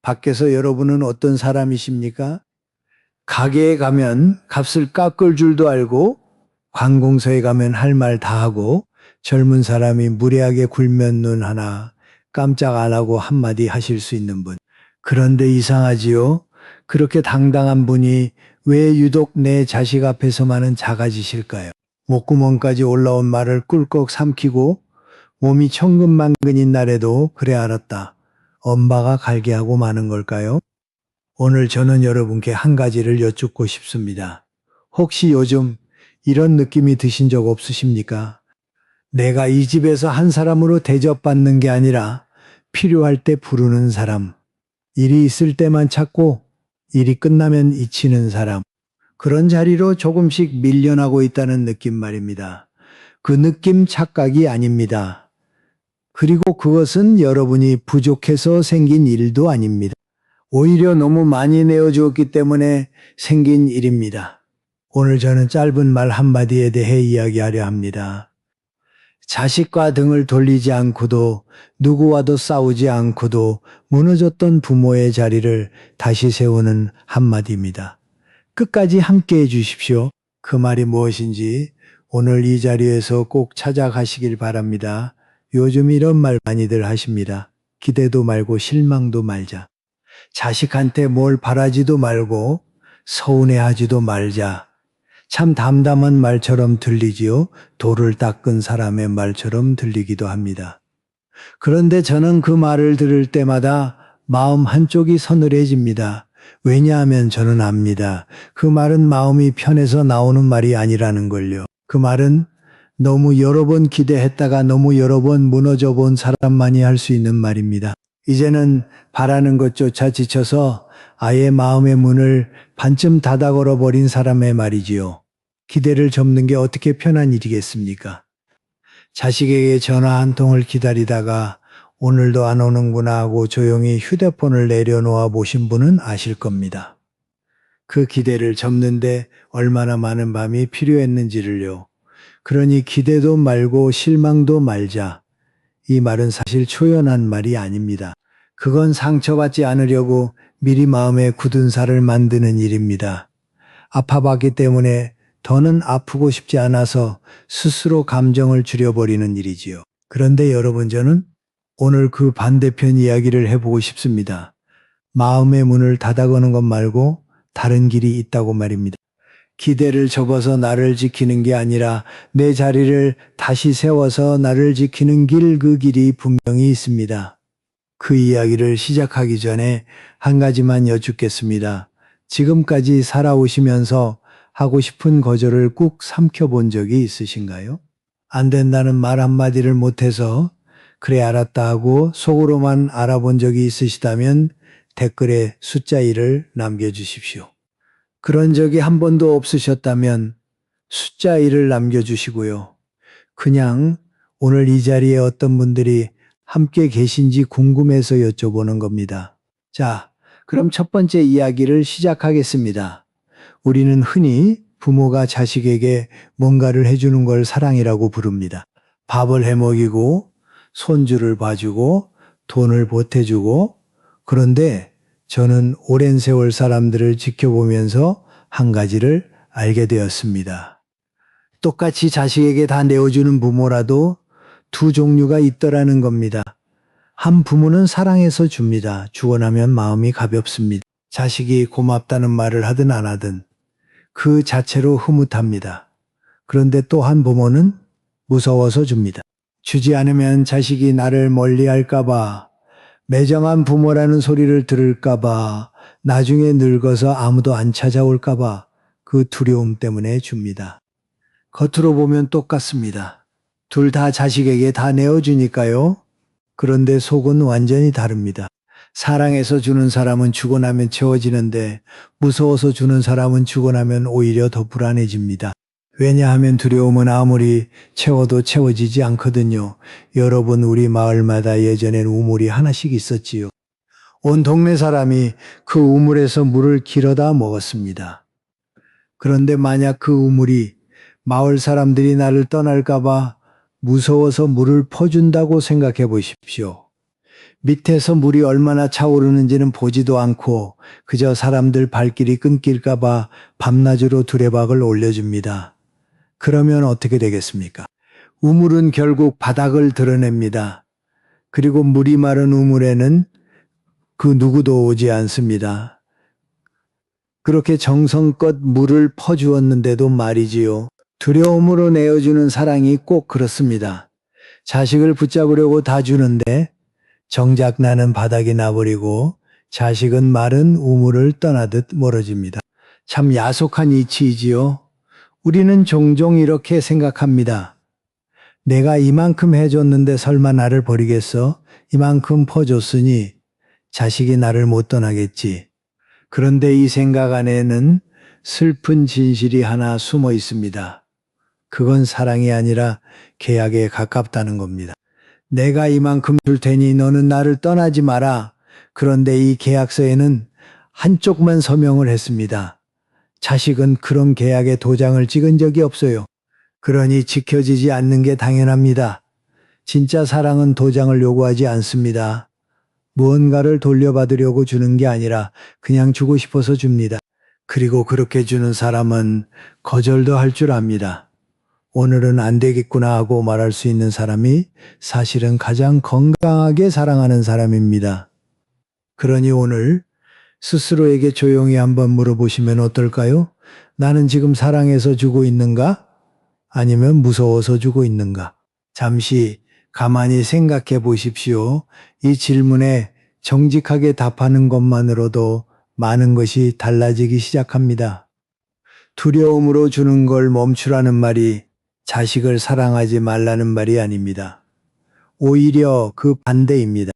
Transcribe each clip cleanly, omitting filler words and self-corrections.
밖에서 여러분은 어떤 사람이십니까? 가게에 가면 값을 깎을 줄도 알고, 관공서에 가면 할 말 다 하고, 젊은 사람이 무례하게 굴면 눈 하나 깜짝 안 하고 한마디 하실 수 있는 분. 그런데 이상하지요? 그렇게 당당한 분이 왜 유독 내 자식 앞에서만은 작아지실까요? 목구멍까지 올라온 말을 꿀꺽 삼키고 몸이 천근만근인 날에도 그래 알았다. 엄마가 갈게 하고 마는 걸까요? 오늘 저는 여러분께 한 가지를 여쭙고 싶습니다. 혹시 요즘 이런 느낌이 드신 적 없으십니까? 내가 이 집에서 한 사람으로 대접받는 게 아니라 필요할 때 부르는 사람, 일이 있을 때만 찾고 일이 끝나면 잊히는 사람, 그런 자리로 조금씩 밀려나고 있다는 느낌 말입니다. 그 느낌 착각이 아닙니다. 그리고 그것은 여러분이 부족해서 생긴 일도 아닙니다. 오히려 너무 많이 내어주었기 때문에 생긴 일입니다. 오늘 저는 짧은 말 한마디에 대해 이야기하려 합니다. 자식과 등을 돌리지 않고도 누구와도 싸우지 않고도 무너졌던 부모의 자리를 다시 세우는 한마디입니다. 끝까지 함께 해주십시오. 그 말이 무엇인지 오늘 이 자리에서 꼭 찾아가시길 바랍니다. 요즘 이런 말 많이들 하십니다. 기대도 말고 실망도 말자. 자식한테 뭘 바라지도 말고 서운해하지도 말자. 참 담담한 말처럼 들리지요. 돌을 닦은 사람의 말처럼 들리기도 합니다. 그런데 저는 그 말을 들을 때마다 마음 한쪽이 서늘해집니다. 왜냐하면 저는 압니다. 그 말은 마음이 편해서 나오는 말이 아니라는 걸요. 그 말은 너무 여러 번 기대했다가 너무 여러 번 무너져 본 사람만이 할 수 있는 말입니다. 이제는 바라는 것조차 지쳐서 아예 마음의 문을 반쯤 닫아 걸어버린 사람의 말이지요. 기대를 접는 게 어떻게 편한 일이겠습니까? 자식에게 전화 한 통을 기다리다가 오늘도 안 오는구나 하고 조용히 휴대폰을 내려놓아 보신 분은 아실 겁니다. 그 기대를 접는데 얼마나 많은 밤이 필요했는지를요. 그러니 기대도 말고 실망도 말자. 이 말은 사실 초연한 말이 아닙니다. 그건 상처받지 않으려고 미리 마음에 굳은 살을 만드는 일입니다. 아파봤기 때문에 더는 아프고 싶지 않아서 스스로 감정을 줄여버리는 일이지요. 그런데 여러분, 저는 오늘 그 반대편 이야기를 해보고 싶습니다. 마음의 문을 닫아거는 것 말고 다른 길이 있다고 말입니다. 기대를 접어서 나를 지키는 게 아니라 내 자리를 다시 세워서 나를 지키는 길, 그 길이 분명히 있습니다. 그 이야기를 시작하기 전에 한 가지만 여쭙겠습니다. 지금까지 살아오시면서 하고 싶은 거절을 꾹 삼켜본 적이 있으신가요? 안 된다는 말 한마디를 못해서 그래 알았다 하고 속으로만 알아본 적이 있으시다면 댓글에 숫자 1을 남겨주십시오. 그런 적이 한 번도 없으셨다면 숫자 1을 남겨주시고요. 그냥 오늘 이 자리에 어떤 분들이 함께 계신지 궁금해서 여쭤보는 겁니다. 자, 그럼 첫 번째 이야기를 시작하겠습니다. 우리는 흔히 부모가 자식에게 뭔가를 해주는 걸 사랑이라고 부릅니다. 밥을 해먹이고 손주를 봐주고 돈을 보태주고. 그런데 저는 오랜 세월 사람들을 지켜보면서 한 가지를 알게 되었습니다. 똑같이 자식에게 다 내어주는 부모라도 두 종류가 있더라는 겁니다. 한 부모는 사랑해서 줍니다. 주고 나면 마음이 가볍습니다. 자식이 고맙다는 말을 하든 안 하든 그 자체로 흐뭇합니다. 그런데 또 한 부모는 무서워서 줍니다. 주지 않으면 자식이 나를 멀리할까봐, 매정한 부모라는 소리를 들을까봐, 나중에 늙어서 아무도 안 찾아올까봐 그 두려움 때문에 줍니다. 겉으로 보면 똑같습니다. 둘 다 자식에게 다 내어주니까요. 그런데 속은 완전히 다릅니다. 사랑해서 주는 사람은 주고 나면 채워지는데 무서워서 주는 사람은 주고 나면 오히려 더 불안해집니다. 왜냐하면 두려움은 아무리 채워도 채워지지 않거든요. 여러분, 우리 마을마다 예전엔 우물이 하나씩 있었지요. 온 동네 사람이 그 우물에서 물을 길어다 먹었습니다. 그런데 만약 그 우물이 마을 사람들이 나를 떠날까봐 무서워서 물을 퍼준다고 생각해 보십시오. 밑에서 물이 얼마나 차오르는지는 보지도 않고 그저 사람들 발길이 끊길까봐 밤낮으로 두레박을 올려줍니다. 그러면 어떻게 되겠습니까? 우물은 결국 바닥을 드러냅니다. 그리고 물이 마른 우물에는 그 누구도 오지 않습니다. 그렇게 정성껏 물을 퍼주었는데도 말이지요. 두려움으로 내어주는 사랑이 꼭 그렇습니다. 자식을 붙잡으려고 다 주는데 정작 나는 바닥이 나버리고 자식은 마른 우물을 떠나듯 멀어집니다. 참 야속한 이치이지요. 우리는 종종 이렇게 생각합니다. 내가 이만큼 해줬는데 설마 나를 버리겠어? 이만큼 퍼줬으니 자식이 나를 못 떠나겠지. 그런데 이 생각 안에는 슬픈 진실이 하나 숨어 있습니다. 그건 사랑이 아니라 계약에 가깝다는 겁니다. 내가 이만큼 줄 테니 너는 나를 떠나지 마라. 그런데 이 계약서에는 한쪽만 서명을 했습니다. 자식은 그런 계약에 도장을 찍은 적이 없어요. 그러니 지켜지지 않는 게 당연합니다. 진짜 사랑은 도장을 요구하지 않습니다. 무언가를 돌려받으려고 주는 게 아니라 그냥 주고 싶어서 줍니다. 그리고 그렇게 주는 사람은 거절도 할 줄 압니다. 오늘은 안 되겠구나 하고 말할 수 있는 사람이 사실은 가장 건강하게 사랑하는 사람입니다. 그러니 오늘 스스로에게 조용히 한번 물어보시면 어떨까요? 나는 지금 사랑해서 주고 있는가? 아니면 무서워서 주고 있는가? 잠시 가만히 생각해 보십시오. 이 질문에 정직하게 답하는 것만으로도 많은 것이 달라지기 시작합니다. 두려움으로 주는 걸 멈추라는 말이 자식을 사랑하지 말라는 말이 아닙니다. 오히려 그 반대입니다.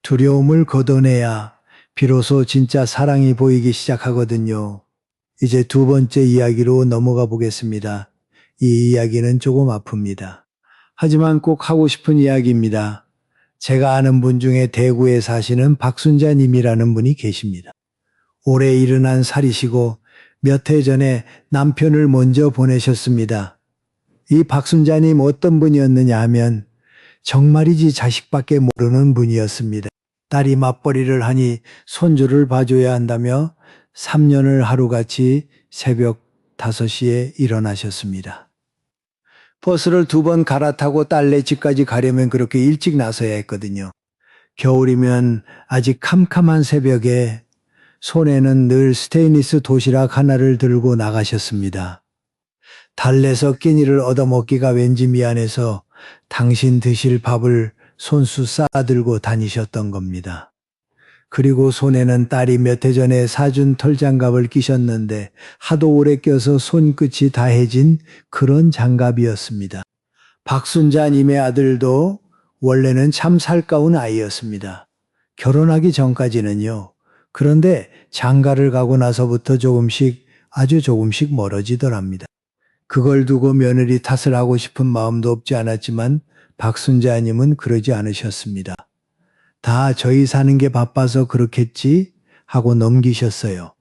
두려움을 걷어내야 비로소 진짜 사랑이 보이기 시작하거든요. 이제 두 번째 이야기로 넘어가 보겠습니다. 이 이야기는 조금 아픕니다. 하지만 꼭 하고 싶은 이야기입니다. 제가 아는 분 중에 대구에 사시는 박순자 님이라는 분이 계십니다. 올해 71살이시고 몇 해 전에 남편을 먼저 보내셨습니다. 이 박순자님 어떤 분이었느냐 하면 정말이지 자식밖에 모르는 분이었습니다. 딸이 맞벌이를 하니 손주를 봐줘야 한다며 3년을 하루같이 새벽 5시에 일어나셨습니다. 버스를 2번 갈아타고 딸네 집까지 가려면 그렇게 일찍 나서야 했거든요. 겨울이면 아직 캄캄한 새벽에 손에는 늘 스테인리스 도시락 하나를 들고 나가셨습니다. 달래서 끼니를 얻어먹기가 왠지 미안해서 당신 드실 밥을 손수 싸들고 다니셨던 겁니다. 그리고 손에는 딸이 몇 해 전에 사준 털장갑을 끼셨는데 하도 오래 껴서 손끝이 다해진 그런 장갑이었습니다. 박순자님의 아들도 원래는 참 살가운 아이였습니다. 결혼하기 전까지는요. 그런데 장가를 가고 나서부터 아주 조금씩 멀어지더랍니다. 그걸 두고 며느리 탓을 하고 싶은 마음도 없지 않았지만 박순자님은 그러지 않으셨습니다. 다 저희 사는 게 바빠서 그렇겠지 하고 넘기셨어요.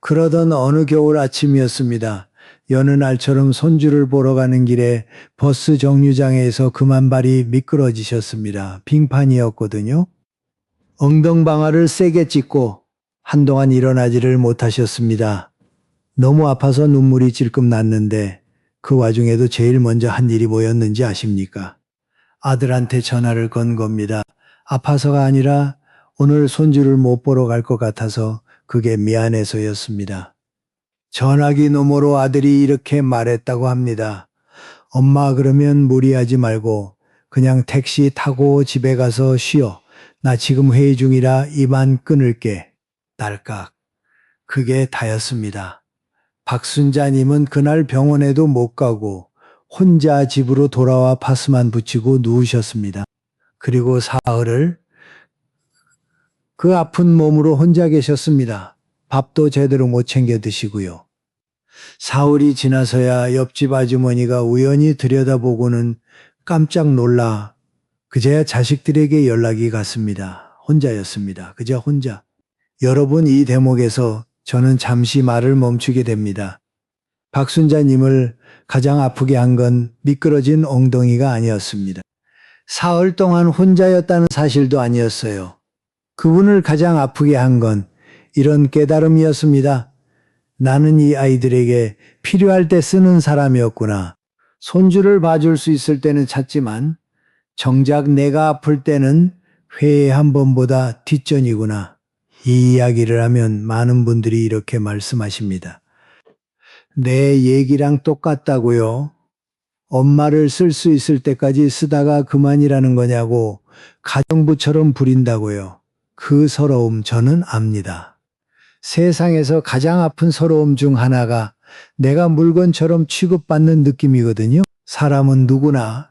그러던 어느 겨울 아침이었습니다. 여느 날처럼 손주를 보러 가는 길에 버스 정류장에서 그만 발이 미끄러지셨습니다. 빙판이었거든요. 엉덩방아를 세게 찢고 한동안 일어나지를 못하셨습니다. 너무 아파서 눈물이 찔끔 났는데 그 와중에도 제일 먼저 한 일이 뭐였는지 아십니까? 아들한테 전화를 건 겁니다. 아파서가 아니라 오늘 손주를 못 보러 갈 것 같아서 그게 미안해서였습니다. 전화기 너머로 아들이 이렇게 말했다고 합니다. 엄마 그러면 무리하지 말고 그냥 택시 타고 집에 가서 쉬어. 나 지금 회의 중이라 이만 끊을게. 딸깍. 그게 다였습니다. 박순자님은 그날 병원에도 못 가고 혼자 집으로 돌아와 파스만 붙이고 누우셨습니다. 그리고 사흘을 그 아픈 몸으로 혼자 계셨습니다. 밥도 제대로 못 챙겨 드시고요. 사흘이 지나서야 옆집 아주머니가 우연히 들여다보고는 깜짝 놀라 그제야 자식들에게 연락이 갔습니다. 혼자였습니다. 그저 혼자. 여러분 이 대목에서 저는 잠시 말을 멈추게 됩니다. 박순자님을 가장 아프게 한 건 미끄러진 엉덩이가 아니었습니다. 사흘 동안 혼자였다는 사실도 아니었어요. 그분을 가장 아프게 한 건 이런 깨달음이었습니다. 나는 이 아이들에게 필요할 때 쓰는 사람이었구나. 손주를 봐줄 수 있을 때는 찾지만 정작 내가 아플 때는 회의 한 번보다 뒷전이구나. 이 이야기를 하면 많은 분들이 이렇게 말씀하십니다. 내 얘기랑 똑같다고요. 엄마를 쓸 수 있을 때까지 쓰다가 그만이라는 거냐고 가정부처럼 부린다고요. 그 서러움 저는 압니다. 세상에서 가장 아픈 서러움 중 하나가 내가 물건처럼 취급받는 느낌이거든요. 사람은 누구나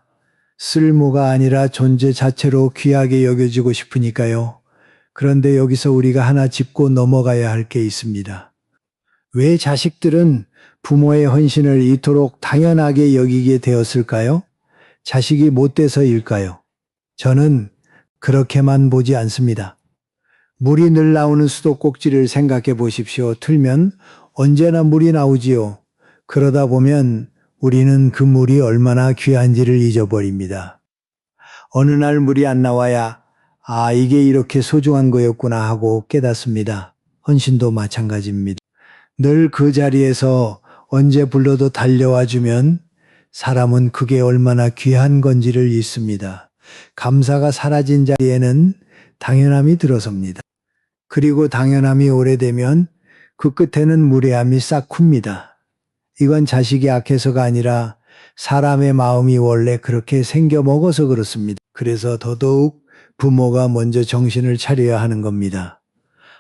쓸모가 아니라 존재 자체로 귀하게 여겨지고 싶으니까요. 그런데 여기서 우리가 하나 짚고 넘어가야 할 게 있습니다. 왜 자식들은 부모의 헌신을 이토록 당연하게 여기게 되었을까요? 자식이 못돼서일까요? 저는 그렇게만 보지 않습니다. 물이 늘 나오는 수도꼭지를 생각해 보십시오. 틀면 언제나 물이 나오지요. 그러다 보면 우리는 그 물이 얼마나 귀한지를 잊어버립니다. 어느 날 물이 안 나와야 이게 이렇게 소중한 거였구나 하고 깨닫습니다. 헌신도 마찬가지입니다. 늘 그 자리에서 언제 불러도 달려와 주면 사람은 그게 얼마나 귀한 건지를 잊습니다. 감사가 사라진 자리에는 당연함이 들어섭니다. 그리고 당연함이 오래되면 그 끝에는 무례함이 싹 쿰니다. 이건 자식이 악해서가 아니라 사람의 마음이 원래 그렇게 생겨 먹어서 그렇습니다. 그래서 더더욱 부모가 먼저 정신을 차려야 하는 겁니다.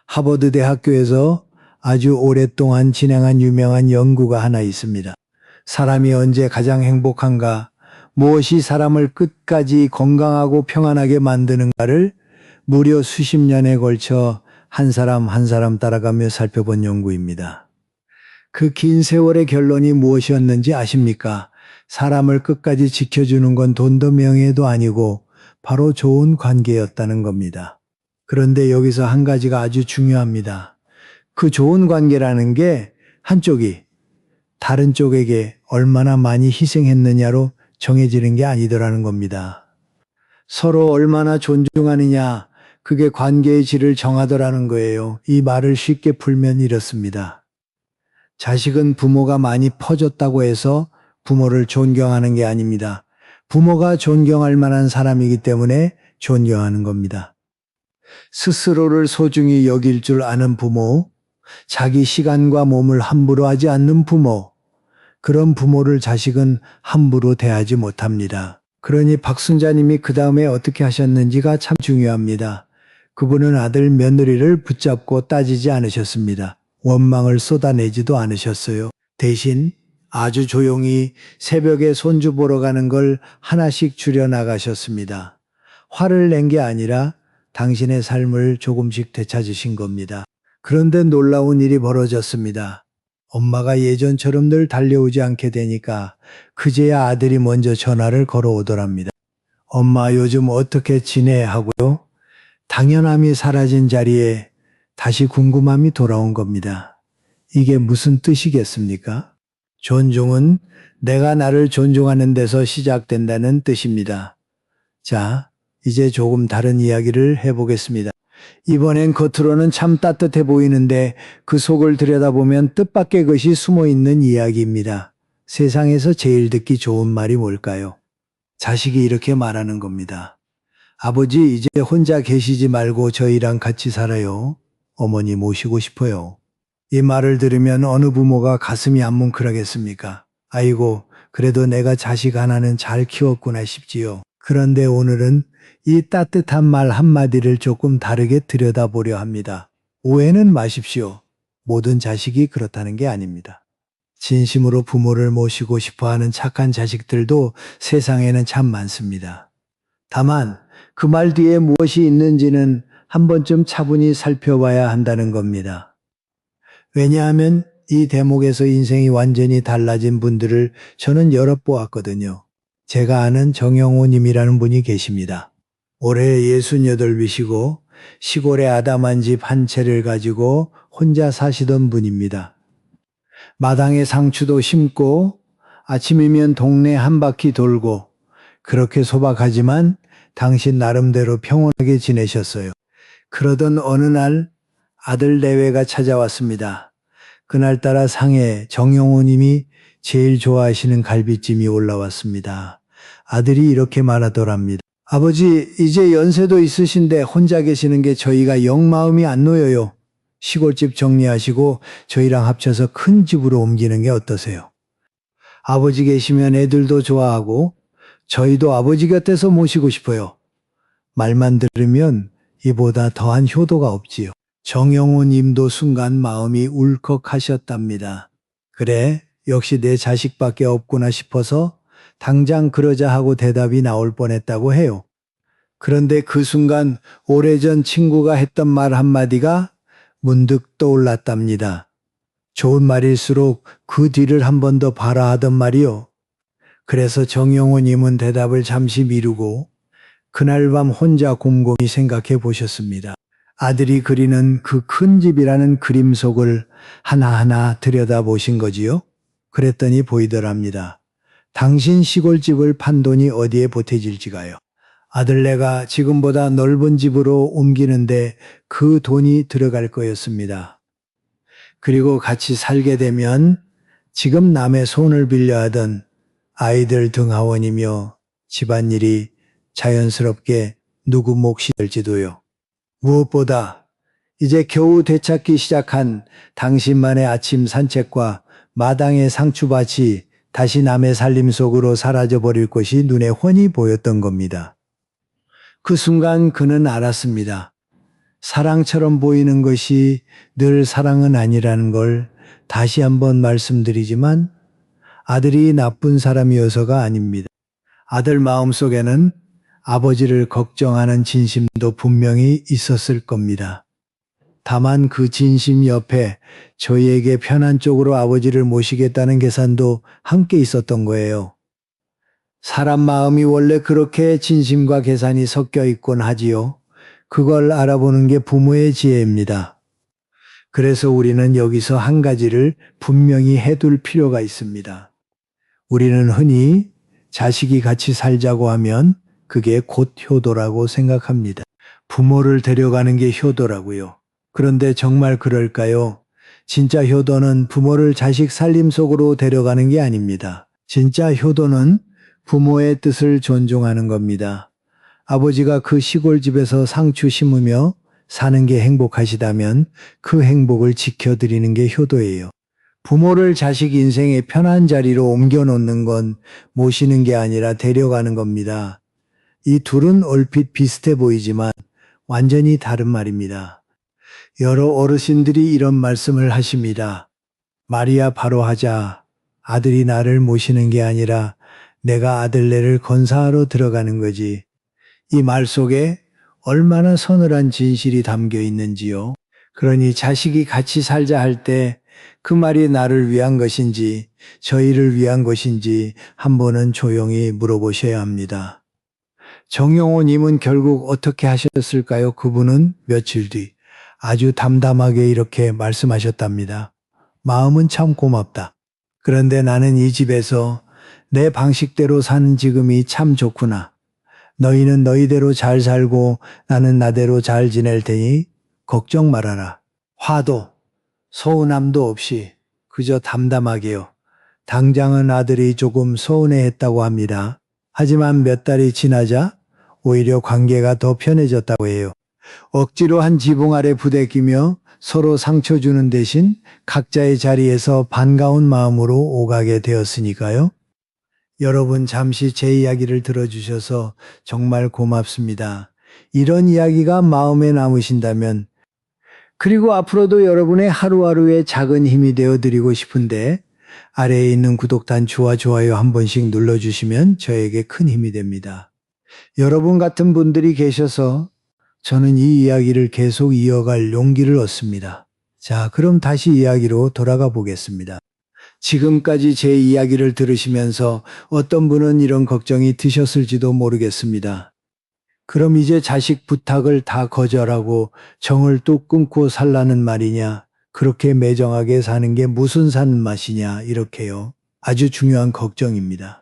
하버드 대학교에서 아주 오랫동안 진행한 유명한 연구가 하나 있습니다. 사람이 언제 가장 행복한가, 무엇이 사람을 끝까지 건강하고 평안하게 만드는가를 무려 수십 년에 걸쳐 한 사람 한 사람 따라가며 살펴본 연구입니다. 그 긴 세월의 결론이 무엇이었는지 아십니까? 사람을 끝까지 지켜주는 건 돈도 명예도 아니고 바로 좋은 관계였다는 겁니다. 그런데 여기서 한 가지가 아주 중요합니다. 그 좋은 관계라는 게 한쪽이 다른 쪽에게 얼마나 많이 희생했느냐로 정해지는 게 아니더라는 겁니다. 서로 얼마나 존중하느냐, 그게 관계의 질을 정하더라는 거예요. 이 말을 쉽게 풀면 이렇습니다. 자식은 부모가 많이 퍼줬다고 해서 부모를 존경하는 게 아닙니다. 부모가 존경할 만한 사람이기 때문에 존경하는 겁니다. 스스로를 소중히 여길 줄 아는 부모, 자기 시간과 몸을 함부로 하지 않는 부모, 그런 부모를 자식은 함부로 대하지 못합니다. 그러니 박순자님이 그 다음에 어떻게 하셨는지가 참 중요합니다. 그분은 아들 며느리를 붙잡고 따지지 않으셨습니다. 원망을 쏟아내지도 않으셨어요. 대신 아주 조용히 새벽에 손주 보러 가는 걸 하나씩 줄여나가셨습니다. 화를 낸 게 아니라 당신의 삶을 조금씩 되찾으신 겁니다. 그런데 놀라운 일이 벌어졌습니다. 엄마가 예전처럼 늘 달려오지 않게 되니까 그제야 아들이 먼저 전화를 걸어오더랍니다. 엄마 요즘 어떻게 지내? 하고요. 당연함이 사라진 자리에 다시 궁금함이 돌아온 겁니다. 이게 무슨 뜻이겠습니까? 존중은 내가 나를 존중하는 데서 시작된다는 뜻입니다. 자, 이제 조금 다른 이야기를 해보겠습니다. 이번엔 겉으로는 참 따뜻해 보이는데 그 속을 들여다보면 뜻밖의 것이 숨어있는 이야기입니다. 세상에서 제일 듣기 좋은 말이 뭘까요? 자식이 이렇게 말하는 겁니다. 아버지, 이제 혼자 계시지 말고 저희랑 같이 살아요. 어머니 모시고 싶어요. 이 말을 들으면 어느 부모가 가슴이 안 뭉클하겠습니까? 아이고, 그래도 내가 자식 하나는 잘 키웠구나 싶지요. 그런데 오늘은 이 따뜻한 말 한마디를 조금 다르게 들여다보려 합니다. 오해는 마십시오. 모든 자식이 그렇다는 게 아닙니다. 진심으로 부모를 모시고 싶어하는 착한 자식들도 세상에는 참 많습니다. 다만 그 말 뒤에 무엇이 있는지는 한 번쯤 차분히 살펴봐야 한다는 겁니다. 왜냐하면 이 대목에서 인생이 완전히 달라진 분들을 저는 여러 보았거든요. 제가 아는 정영호 님이라는 분이 계십니다. 올해 68이시고 시골에 아담한 집 한 채를 가지고 혼자 사시던 분입니다. 마당에 상추도 심고 아침이면 동네 한 바퀴 돌고 그렇게 소박하지만 당신 나름대로 평온하게 지내셨어요. 그러던 어느 날 아들 내외가 찾아왔습니다. 그날따라 상에 정용호 님이 제일 좋아하시는 갈비찜이 올라왔습니다. 아들이 이렇게 말하더랍니다. 아버지, 이제 연세도 있으신데 혼자 계시는 게 저희가 영 마음이 안 놓여요. 시골집 정리하시고 저희랑 합쳐서 큰 집으로 옮기는 게 어떠세요? 아버지 계시면 애들도 좋아하고 저희도 아버지 곁에서 모시고 싶어요. 말만 들으면 이보다 더한 효도가 없지요. 정영호 님도 순간 마음이 울컥하셨답니다. 그래, 역시 내 자식밖에 없구나 싶어서 당장 그러자 하고 대답이 나올 뻔했다고 해요. 그런데 그 순간 오래전 친구가 했던 말 한마디가 문득 떠올랐답니다. 좋은 말일수록 그 뒤를 한 번 더 봐라 하던 말이요. 그래서 정영호 님은 대답을 잠시 미루고 그날 밤 혼자 곰곰이 생각해 보셨습니다. 아들이 그리는 그 큰 집이라는 그림 속을 하나하나 들여다보신 거지요? 그랬더니 보이더랍니다. 당신 시골집을 판 돈이 어디에 보태질지가요. 아들네가 지금보다 넓은 집으로 옮기는데 그 돈이 들어갈 거였습니다. 그리고 같이 살게 되면 지금 남의 손을 빌려 하던 아이들 등하원이며 집안일이 자연스럽게 누구 몫이 될지도요. 무엇보다 이제 겨우 되찾기 시작한 당신만의 아침 산책과 마당의 상추밭이 다시 남의 살림 속으로 사라져버릴 것이 눈에 훤히 보였던 겁니다. 그 순간 그는 알았습니다. 사랑처럼 보이는 것이 늘 사랑은 아니라는 걸 다시 한번 말씀드리지만 아들이 나쁜 사람이어서가 아닙니다. 아들 마음속에는 아버지를 걱정하는 진심도 분명히 있었을 겁니다. 다만 그 진심 옆에 저희에게 편한 쪽으로 아버지를 모시겠다는 계산도 함께 있었던 거예요. 사람 마음이 원래 그렇게 진심과 계산이 섞여 있곤 하지요. 그걸 알아보는 게 부모의 지혜입니다. 그래서 우리는 여기서 한 가지를 분명히 해둘 필요가 있습니다. 우리는 흔히 자식이 같이 살자고 하면 그게 곧 효도라고 생각합니다. 부모를 데려가는 게 효도라고요. 그런데 정말 그럴까요? 진짜 효도는 부모를 자식 살림 속으로 데려가는 게 아닙니다. 진짜 효도는 부모의 뜻을 존중하는 겁니다. 아버지가 그 시골집에서 상추 심으며 사는 게 행복하시다면 그 행복을 지켜드리는 게 효도예요. 부모를 자식 인생의 편한 자리로 옮겨놓는 건 모시는 게 아니라 데려가는 겁니다. 이 둘은 얼핏 비슷해 보이지만 완전히 다른 말입니다. 여러 어르신들이 이런 말씀을 하십니다. 말이야 바로 하자. 아들이 나를 모시는 게 아니라 내가 아들네를 건사하러 들어가는 거지. 이 말 속에 얼마나 서늘한 진실이 담겨 있는지요. 그러니 자식이 같이 살자 할 때 그 말이 나를 위한 것인지 저희를 위한 것인지 한 번은 조용히 물어보셔야 합니다. 정용호 님은 결국 어떻게 하셨을까요? 그분은 며칠 뒤 아주 담담하게 이렇게 말씀하셨답니다. 마음은 참 고맙다. 그런데 나는 이 집에서 내 방식대로 사는 지금이 참 좋구나. 너희는 너희대로 잘 살고 나는 나대로 잘 지낼 테니 걱정 말아라. 화도 서운함도 없이 그저 담담하게요. 당장은 아들이 조금 서운해했다고 합니다. 하지만 몇 달이 지나자 오히려 관계가 더 편해졌다고 해요. 억지로 한 지붕 아래 부대끼며 서로 상처 주는 대신 각자의 자리에서 반가운 마음으로 오가게 되었으니까요. 여러분 잠시 제 이야기를 들어주셔서 정말 고맙습니다. 이런 이야기가 마음에 남으신다면 그리고 앞으로도 여러분의 하루하루의 작은 힘이 되어드리고 싶은데 아래에 있는 구독 단추와 좋아요 한 번씩 눌러주시면 저에게 큰 힘이 됩니다. 여러분 같은 분들이 계셔서 저는 이 이야기를 계속 이어갈 용기를 얻습니다. 자, 그럼 다시 이야기로 돌아가 보겠습니다. 지금까지 제 이야기를 들으시면서 어떤 분은 이런 걱정이 드셨을지도 모르겠습니다. 그럼 이제 자식 부탁을 다 거절하고 정을 뚝 끊고 살라는 말이냐? 그렇게 매정하게 사는 게 무슨 사는 맛이냐? 이렇게요. 아주 중요한 걱정입니다.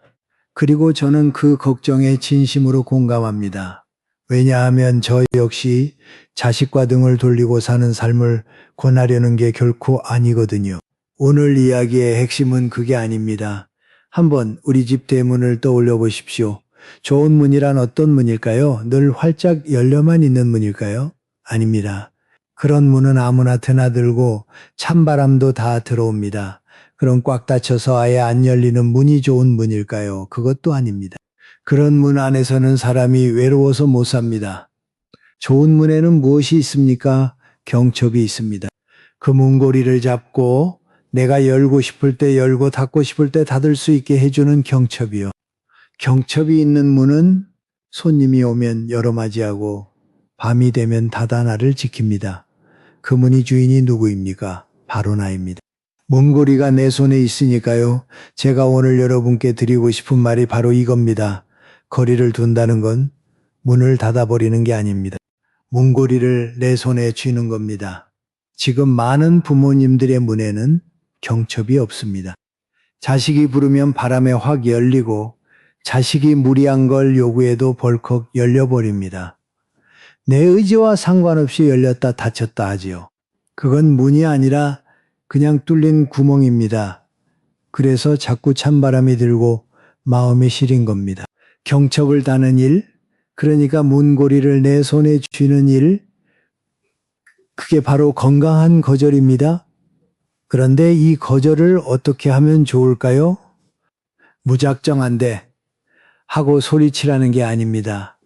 그리고 저는 그 걱정에 진심으로 공감합니다. 왜냐하면 저 역시 자식과 등을 돌리고 사는 삶을 권하려는 게 결코 아니거든요. 오늘 이야기의 핵심은 그게 아닙니다. 한번 우리 집 대문을 떠올려 보십시오. 좋은 문이란 어떤 문일까요? 늘 활짝 열려만 있는 문일까요? 아닙니다. 그런 문은 아무나 드나들고 찬바람도 다 들어옵니다. 그럼 꽉 닫혀서 아예 안 열리는 문이 좋은 문일까요? 그것도 아닙니다. 그런 문 안에서는 사람이 외로워서 못 삽니다. 좋은 문에는 무엇이 있습니까? 경첩이 있습니다. 그 문고리를 잡고 내가 열고 싶을 때 열고 닫고 싶을 때 닫을 수 있게 해주는 경첩이요. 경첩이 있는 문은 손님이 오면 열어 맞이하고 밤이 되면 닫아 나를 지킵니다. 그 문의 주인이 누구입니까? 바로 나입니다. 문고리가 내 손에 있으니까요. 제가 오늘 여러분께 드리고 싶은 말이 바로 이겁니다. 거리를 둔다는 건 문을 닫아버리는 게 아닙니다. 문고리를 내 손에 쥐는 겁니다. 지금 많은 부모님들의 문에는 경첩이 없습니다. 자식이 부르면 바람에 확 열리고 자식이 무리한 걸 요구해도 벌컥 열려버립니다. 내 의지와 상관없이 열렸다 닫혔다 하지요. 그건 문이 아니라 그냥 뚫린 구멍입니다. 그래서 자꾸 찬바람이 들고 마음이 시린 겁니다. 경첩을 다는 일, 그러니까 문고리를 내 손에 쥐는 일, 그게 바로 건강한 거절입니다. 그런데 이 거절을 어떻게 하면 좋을까요? 무작정 안 돼 하고 소리치라는 게 아닙니다.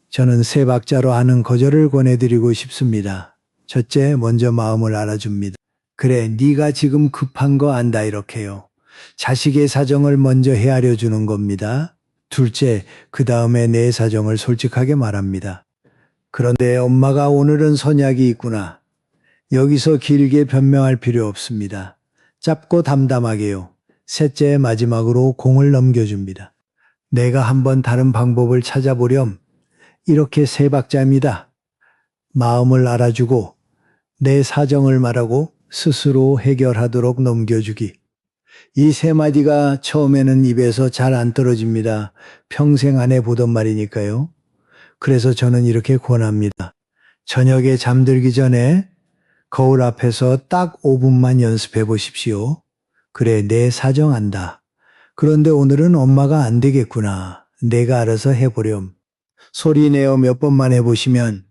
저는 세 박자로 하는 거절을 권해드리고 싶습니다. 첫째, 먼저 마음을 알아줍니다. 그래, 네가 지금 급한 거 안다 이렇게요. 자식의 사정을 먼저 헤아려 주는 겁니다. 둘째, 그 다음에 내 사정을 솔직하게 말합니다. 그런데 엄마가 오늘은 선약이 있구나. 여기서 길게 변명할 필요 없습니다. 짧고 담담하게요. 셋째, 마지막으로 공을 넘겨줍니다. 내가 한번 다른 방법을 찾아보렴. 이렇게 세 박자입니다. 마음을 알아주고 내 사정을 말하고 스스로 해결하도록 넘겨주기. 이 세 마디가 처음에는 입에서 잘 안 떨어집니다. 평생 안 해보던 말이니까요. 그래서 저는 이렇게 권합니다. 저녁에 잠들기 전에 거울 앞에서 딱 5분만 연습해 보십시오. 그래, 내 사정 안다. 그런데 오늘은 엄마가 안 되겠구나. 내가 알아서 해보렴. 소리 내어 몇 번만 해보시면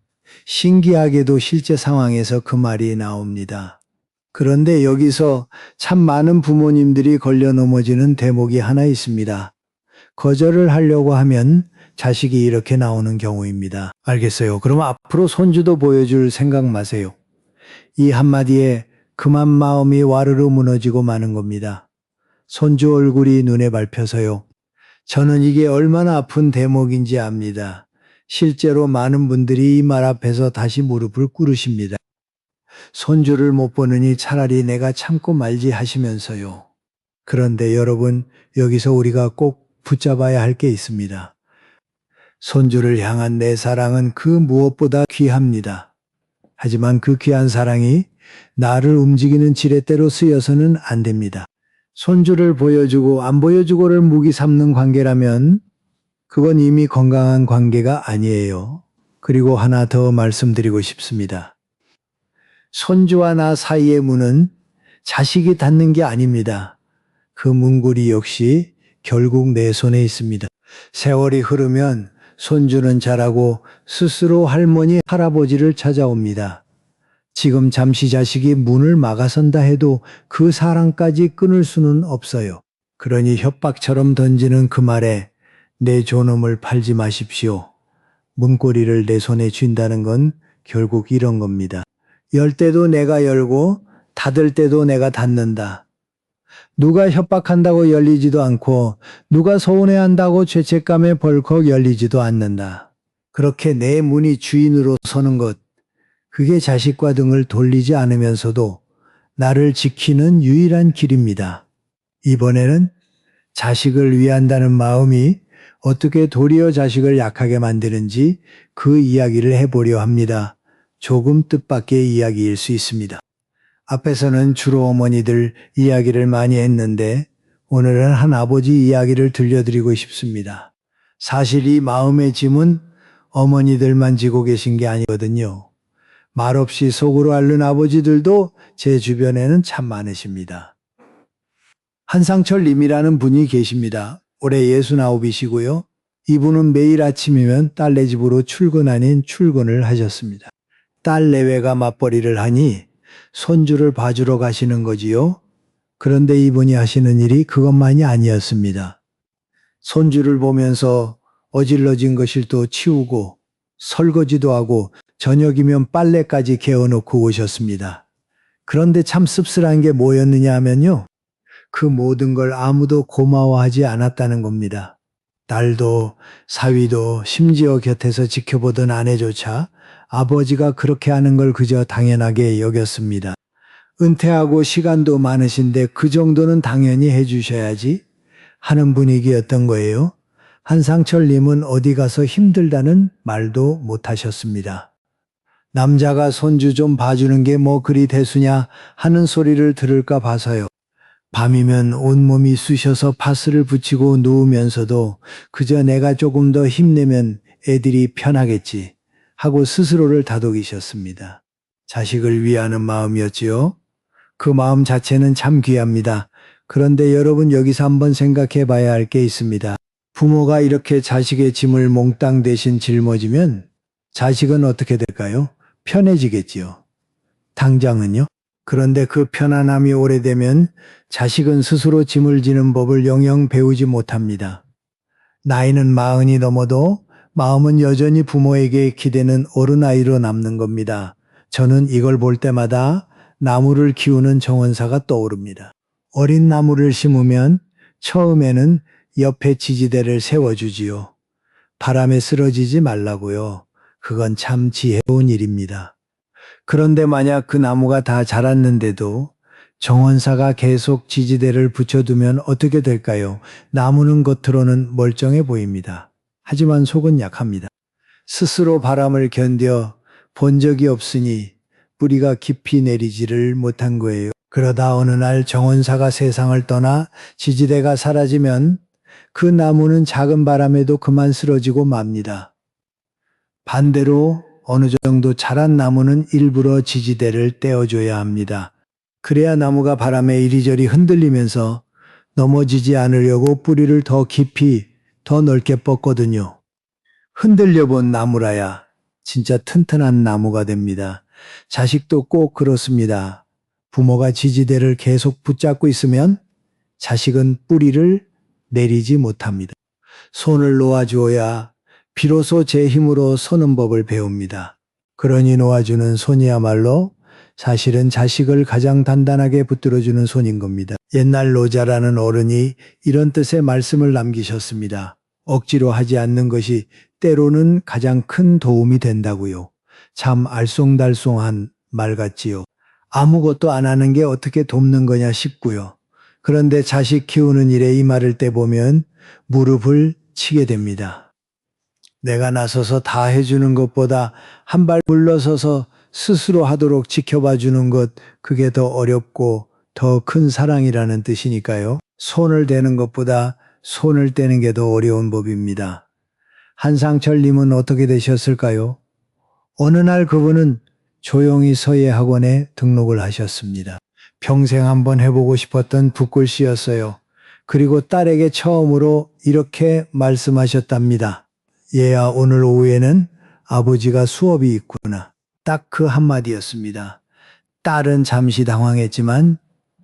신기하게도 실제 상황에서 그 말이 나옵니다. 그런데 여기서 참 많은 부모님들이 걸려 넘어지는 대목이 하나 있습니다. 거절을 하려고 하면 자식이 이렇게 나오는 경우입니다. 알겠어요. 그럼 앞으로 손주도 보여줄 생각 마세요. 이 한마디에 그만 마음이 와르르 무너지고 마는 겁니다. 손주 얼굴이 눈에 밟혀서요. 저는 이게 얼마나 아픈 대목인지 압니다. 실제로 많은 분들이 이 말 앞에서 다시 무릎을 꿇으십니다. 손주를 못 보느니 차라리 내가 참고 말지 하시면서요. 그런데 여러분, 여기서 우리가 꼭 붙잡아야 할 게 있습니다. 손주를 향한 내 사랑은 그 무엇보다 귀합니다. 하지만 그 귀한 사랑이 나를 움직이는 지렛대로 쓰여서는 안 됩니다. 손주를 보여주고 안 보여주고를 무기 삼는 관계라면 그건 이미 건강한 관계가 아니에요. 그리고 하나 더 말씀드리고 싶습니다. 손주와 나 사이의 문은 자식이 닫는 게 아닙니다. 그 문고리 역시 결국 내 손에 있습니다. 세월이 흐르면 손주는 자라고 스스로 할머니, 할아버지를 찾아옵니다. 지금 잠시 자식이 문을 막아선다 해도 그 사랑까지 끊을 수는 없어요. 그러니 협박처럼 던지는 그 말에 내 존엄을 팔지 마십시오. 문고리를 내 손에 쥔다는 건 결국 이런 겁니다. 열 때도 내가 열고 닫을 때도 내가 닫는다. 누가 협박한다고 열리지도 않고 누가 서운해한다고 죄책감에 벌컥 열리지도 않는다. 그렇게 내 문이 주인으로 서는 것, 그게 자식과 등을 돌리지 않으면서도 나를 지키는 유일한 길입니다. 이번에는 자식을 위한다는 마음이 어떻게 도리어 자식을 약하게 만드는지 그 이야기를 해보려 합니다. 조금 뜻밖의 이야기일 수 있습니다. 앞에서는 주로 어머니들 이야기를 많이 했는데 오늘은 한 아버지 이야기를 들려드리고 싶습니다. 사실 이 마음의 짐은 어머니들만 지고 계신 게 아니거든요. 말없이 속으로 앓는 아버지들도 제 주변에는 참 많으십니다. 한상철 님이라는 분이 계십니다. 올해 69이시고요. 이분은 매일 아침이면 딸네 집으로 출근 아닌 출근을 하셨습니다. 딸 내외가 맞벌이를 하니 손주를 봐주러 가시는 거지요. 그런데 이분이 하시는 일이 그것만이 아니었습니다. 손주를 보면서 어질러진 것을도 치우고 설거지도 하고 저녁이면 빨래까지 개어놓고 오셨습니다. 그런데 참 씁쓸한 게 뭐였느냐 하면요. 그 모든 걸 아무도 고마워하지 않았다는 겁니다. 딸도 사위도 심지어 곁에서 지켜보던 아내조차 아버지가 그렇게 하는 걸 그저 당연하게 여겼습니다. 은퇴하고 시간도 많으신데 그 정도는 당연히 해주셔야지 하는 분위기였던 거예요. 한상철님은 어디 가서 힘들다는 말도 못하셨습니다. 남자가 손주 좀 봐주는 게 뭐 그리 대수냐 하는 소리를 들을까 봐서요. 밤이면 온몸이 쑤셔서 파스를 붙이고 누우면서도 그저 내가 조금 더 힘내면 애들이 편하겠지 하고 스스로를 다독이셨습니다. 자식을 위하는 마음이었지요. 그 마음 자체는 참 귀합니다. 그런데 여러분 여기서 한번 생각해 봐야 할 게 있습니다. 부모가 이렇게 자식의 짐을 몽땅 대신 짊어지면 자식은 어떻게 될까요? 편해지겠지요. 당장은요. 그런데 그 편안함이 오래되면 자식은 스스로 짐을 지는 법을 영영 배우지 못합니다. 나이는 40이 넘어도 마음은 여전히 부모에게 기대는 어른아이로 남는 겁니다. 저는 이걸 볼 때마다 나무를 키우는 정원사가 떠오릅니다. 어린 나무를 심으면 처음에는 옆에 지지대를 세워주지요. 바람에 쓰러지지 말라고요. 그건 참 지혜로운 일입니다. 그런데 만약 그 나무가 다 자랐는데도 정원사가 계속 지지대를 붙여두면 어떻게 될까요? 나무는 겉으로는 멀쩡해 보입니다. 하지만 속은 약합니다. 스스로 바람을 견뎌 본 적이 없으니 뿌리가 깊이 내리지를 못한 거예요. 그러다 어느 날 정원사가 세상을 떠나 지지대가 사라지면 그 나무는 작은 바람에도 그만 쓰러지고 맙니다. 반대로 어느 정도 자란 나무는 일부러 지지대를 떼어줘야 합니다. 그래야 나무가 바람에 이리저리 흔들리면서 넘어지지 않으려고 뿌리를 더 깊이, 더 넓게 뻗거든요. 흔들려 본 나무라야 진짜 튼튼한 나무가 됩니다. 자식도 꼭 그렇습니다. 부모가 지지대를 계속 붙잡고 있으면 자식은 뿌리를 내리지 못합니다. 손을 놓아주어야 비로소 제 힘으로 서는 법을 배웁니다. 그러니 놓아주는 손이야말로 사실은 자식을 가장 단단하게 붙들어주는 손인 겁니다. 옛날 노자라는 어른이 이런 뜻의 말씀을 남기셨습니다. 억지로 하지 않는 것이 때로는 가장 큰 도움이 된다고요. 참 알쏭달쏭한 말 같지요. 아무것도 안 하는 게 어떻게 돕는 거냐 싶고요. 그런데 자식 키우는 일에 임할 때 보면 무릎을 치게 됩니다. 내가 나서서 다 해주는 것보다 한 발 물러서서 스스로 하도록 지켜봐 주는 것, 그게 더 어렵고 더 큰 사랑이라는 뜻이니까요. 손을 대는 것보다 손을 떼는 게 더 어려운 법입니다. 한상철님은 어떻게 되셨을까요? 어느 날 그분은 조용히 서예학원에 등록을 하셨습니다. 평생 한번 해보고 싶었던 붓글씨였어요. 그리고 딸에게 처음으로 이렇게 말씀하셨답니다. 얘야, 오늘 오후에는 아버지가 수업이 있구나. 딱 그 한마디였습니다. 딸은 잠시 당황했지만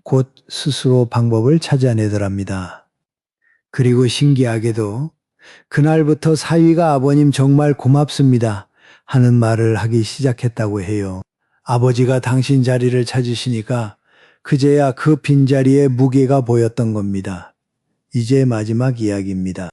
곧 스스로 방법을 찾아내더랍니다. 그리고 신기하게도 그날부터 사위가 아버님 정말 고맙습니다 하는 말을 하기 시작했다고 해요. 아버지가 당신 자리를 찾으시니까 그제야 그 빈자리에 무게가 보였던 겁니다. 이제 마지막 이야기입니다.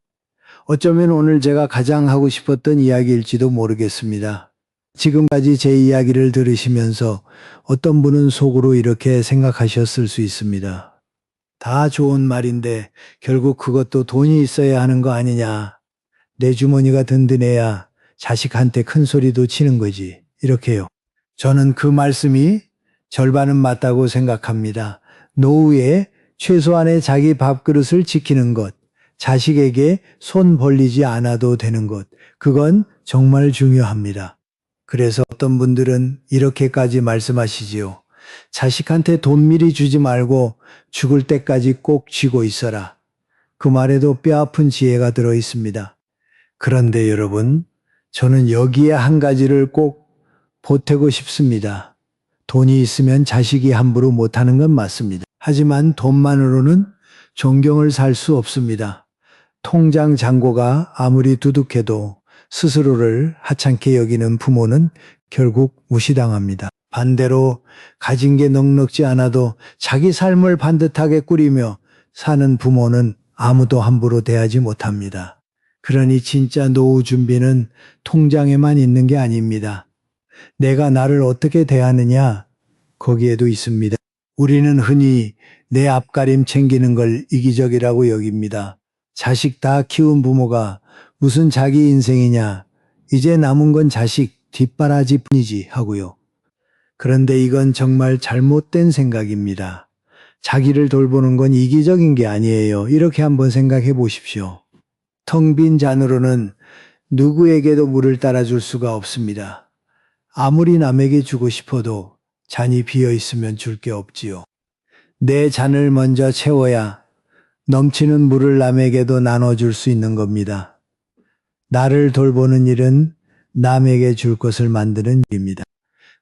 어쩌면 오늘 제가 가장 하고 싶었던 이야기일지도 모르겠습니다. 지금까지 제 이야기를 들으시면서 어떤 분은 속으로 이렇게 생각하셨을 수 있습니다. 다 좋은 말인데 결국 그것도 돈이 있어야 하는 거 아니냐. 내 주머니가 든든해야 자식한테 큰 소리도 치는 거지. 이렇게요. 저는 그 말씀이 절반은 맞다고 생각합니다. 노후에 최소한의 자기 밥그릇을 지키는 것, 자식에게 손 벌리지 않아도 되는 것, 그건 정말 중요합니다. 그래서 어떤 분들은 이렇게까지 말씀하시지요. 자식한테 돈 미리 주지 말고 죽을 때까지 꼭 쥐고 있어라. 그 말에도 뼈아픈 지혜가 들어 있습니다. 그런데 여러분, 저는 여기에 한 가지를 꼭 보태고 싶습니다. 돈이 있으면 자식이 함부로 못하는 건 맞습니다. 하지만 돈만으로는 존경을 살 수 없습니다. 통장 잔고가 아무리 두둑해도 스스로를 하찮게 여기는 부모는 결국 무시당합니다. 반대로 가진 게 넉넉지 않아도 자기 삶을 반듯하게 꾸리며 사는 부모는 아무도 함부로 대하지 못합니다. 그러니 진짜 노후 준비는 통장에만 있는 게 아닙니다. 내가 나를 어떻게 대하느냐, 거기에도 있습니다. 우리는 흔히 내 앞가림 챙기는 걸 이기적이라고 여깁니다. 자식 다 키운 부모가 무슨 자기 인생이냐, 이제 남은 건 자식 뒷바라지 뿐이지 하고요. 그런데 이건 정말 잘못된 생각입니다. 자기를 돌보는 건 이기적인 게 아니에요. 이렇게 한번 생각해 보십시오. 텅 빈 잔으로는 누구에게도 물을 따라줄 수가 없습니다. 아무리 남에게 주고 싶어도 잔이 비어 있으면 줄 게 없지요. 내 잔을 먼저 채워야 넘치는 물을 남에게도 나눠줄 수 있는 겁니다. 나를 돌보는 일은 남에게 줄 것을 만드는 일입니다.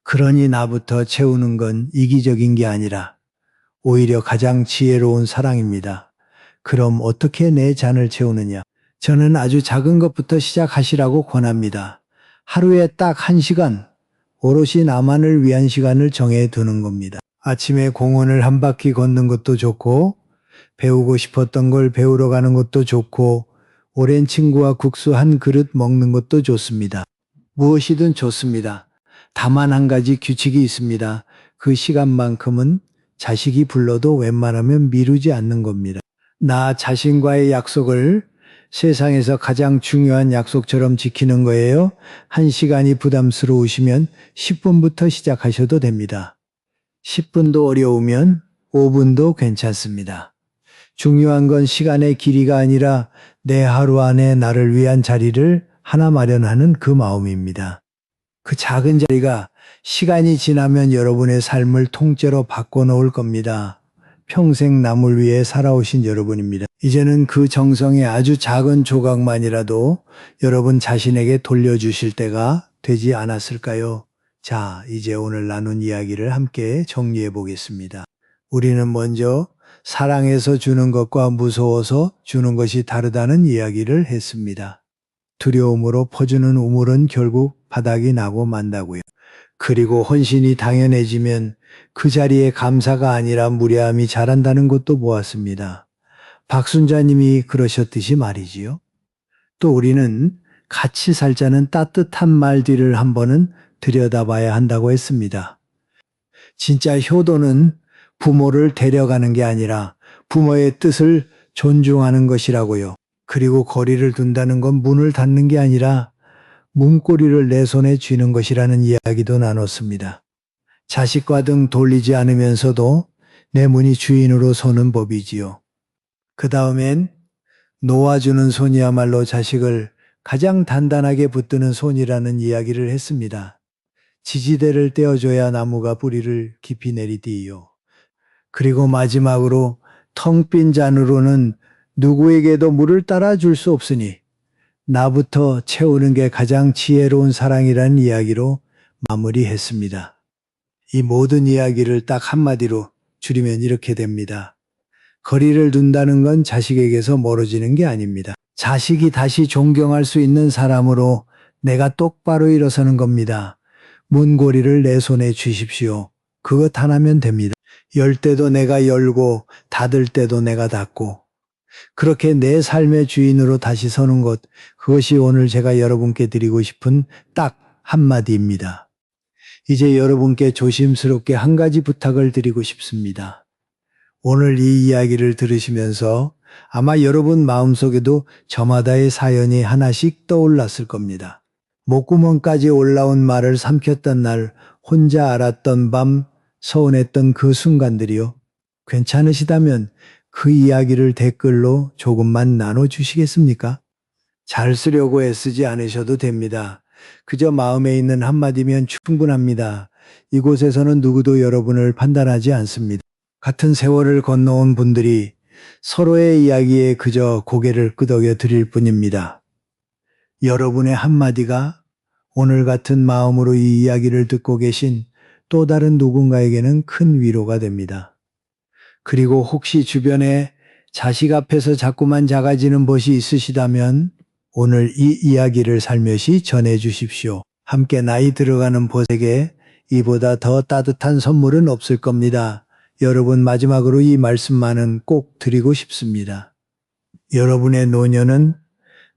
그러니 나부터 채우는 건 이기적인 게 아니라 오히려 가장 지혜로운 사랑입니다. 그럼 어떻게 내 잔을 채우느냐? 저는 아주 작은 것부터 시작하시라고 권합니다. 하루에 딱 1시간, 오롯이 나만을 위한 시간을 정해 두는 겁니다. 아침에 공원을 한 바퀴 걷는 것도 좋고, 배우고 싶었던 걸 배우러 가는 것도 좋고, 오랜 친구와 국수 한 그릇 먹는 것도 좋습니다. 무엇이든 좋습니다. 다만 한 가지 규칙이 있습니다. 그 시간만큼은 자식이 불러도 웬만하면 미루지 않는 겁니다. 나 자신과의 약속을 세상에서 가장 중요한 약속처럼 지키는 거예요. 1시간이 부담스러우시면 10분부터 시작하셔도 됩니다. 10분도 어려우면 5분도 괜찮습니다. 중요한 건 시간의 길이가 아니라 내 하루 안에 나를 위한 자리를 하나 마련하는 그 마음입니다. 그 작은 자리가 시간이 지나면 여러분의 삶을 통째로 바꿔놓을 겁니다. 평생 남을 위해 살아오신 여러분입니다. 이제는 그 정성의 아주 작은 조각만이라도 여러분 자신에게 돌려주실 때가 되지 않았을까요? 자, 이제 오늘 나눈 이야기를 함께 정리해 보겠습니다. 우리는 먼저 사랑해서 주는 것과 무서워서 주는 것이 다르다는 이야기를 했습니다. 두려움으로 퍼주는 우물은 결국 바닥이 나고 만다고요. 그리고 헌신이 당연해지면 그 자리에 감사가 아니라 무례함이 자란다는 것도 보았습니다. 박순자님이 그러셨듯이 말이지요. 또 우리는 같이 살자는 따뜻한 말 뒤를 한 번은 들여다봐야 한다고 했습니다. 진짜 효도는 부모를 데려가는 게 아니라 부모의 뜻을 존중하는 것이라고요. 그리고 거리를 둔다는 건 문을 닫는 게 아니라 문고리를 내 손에 쥐는 것이라는 이야기도 나눴습니다. 자식과 등 돌리지 않으면서도 내 문이 주인으로 서는 법이지요. 그 다음엔 놓아주는 손이야말로 자식을 가장 단단하게 붙드는 손이라는 이야기를 했습니다. 지지대를 떼어줘야 나무가 뿌리를 깊이 내리디요. 그리고 마지막으로 텅 빈 잔으로는 누구에게도 물을 따라 줄 수 없으니 나부터 채우는 게 가장 지혜로운 사랑이라는 이야기로 마무리했습니다. 이 모든 이야기를 딱 한마디로 줄이면 이렇게 됩니다. 거리를 둔다는 건 자식에게서 멀어지는 게 아닙니다. 자식이 다시 존경할 수 있는 사람으로 내가 똑바로 일어서는 겁니다. 문고리를 내 손에 쥐십시오. 그것 하나면 됩니다. 열 때도 내가 열고 닫을 때도 내가 닫고 그렇게 내 삶의 주인으로 다시 서는 것, 그것이 오늘 제가 여러분께 드리고 싶은 딱 한마디입니다. 이제 여러분께 조심스럽게 한 가지 부탁을 드리고 싶습니다. 오늘 이 이야기를 들으시면서 아마 여러분 마음속에도 저마다의 사연이 하나씩 떠올랐을 겁니다. 목구멍까지 올라온 말을 삼켰던 날, 혼자 알았던 밤, 서운했던 그 순간들이요. 괜찮으시다면 그 이야기를 댓글로 조금만 나눠주시겠습니까? 잘 쓰려고 애쓰지 않으셔도 됩니다. 그저 마음에 있는 한마디면 충분합니다. 이곳에서는 누구도 여러분을 판단하지 않습니다. 같은 세월을 건너온 분들이 서로의 이야기에 그저 고개를 끄덕여 드릴 뿐입니다. 여러분의 한마디가 오늘 같은 마음으로 이 이야기를 듣고 계신 또 다른 누군가에게는 큰 위로가 됩니다. 그리고 혹시 주변에 자식 앞에서 자꾸만 작아지는 벗이 있으시다면 오늘 이 이야기를 살며시 전해 주십시오. 함께 나이 들어가는 벗에게 이보다 더 따뜻한 선물은 없을 겁니다. 여러분, 마지막으로 이 말씀만은 꼭 드리고 싶습니다. 여러분의 노년은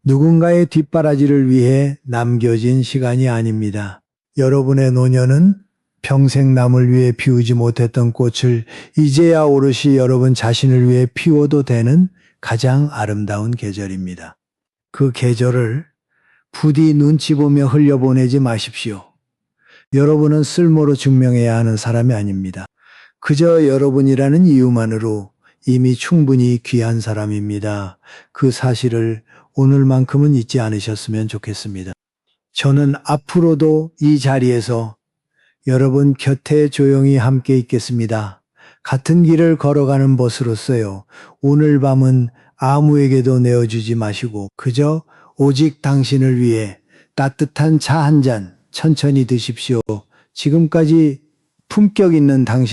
누군가의 뒷바라지를 위해 남겨진 시간이 아닙니다. 여러분의 노년은 평생 남을 위해 피우지 못했던 꽃을 이제야 오롯이 여러분 자신을 위해 피워도 되는 가장 아름다운 계절입니다. 그 계절을 부디 눈치 보며 흘려보내지 마십시오. 여러분은 쓸모로 증명해야 하는 사람이 아닙니다. 그저 여러분이라는 이유만으로 이미 충분히 귀한 사람입니다. 그 사실을 오늘만큼은 잊지 않으셨으면 좋겠습니다. 저는 앞으로도 이 자리에서 여러분 곁에 조용히 함께 있겠습니다. 같은 길을 걸어가는 벗으로서요. 오늘 밤은 아무에게도 내어주지 마시고 그저 오직 당신을 위해 따뜻한 차 한 잔 천천히 드십시오. 지금까지 품격 있는 당신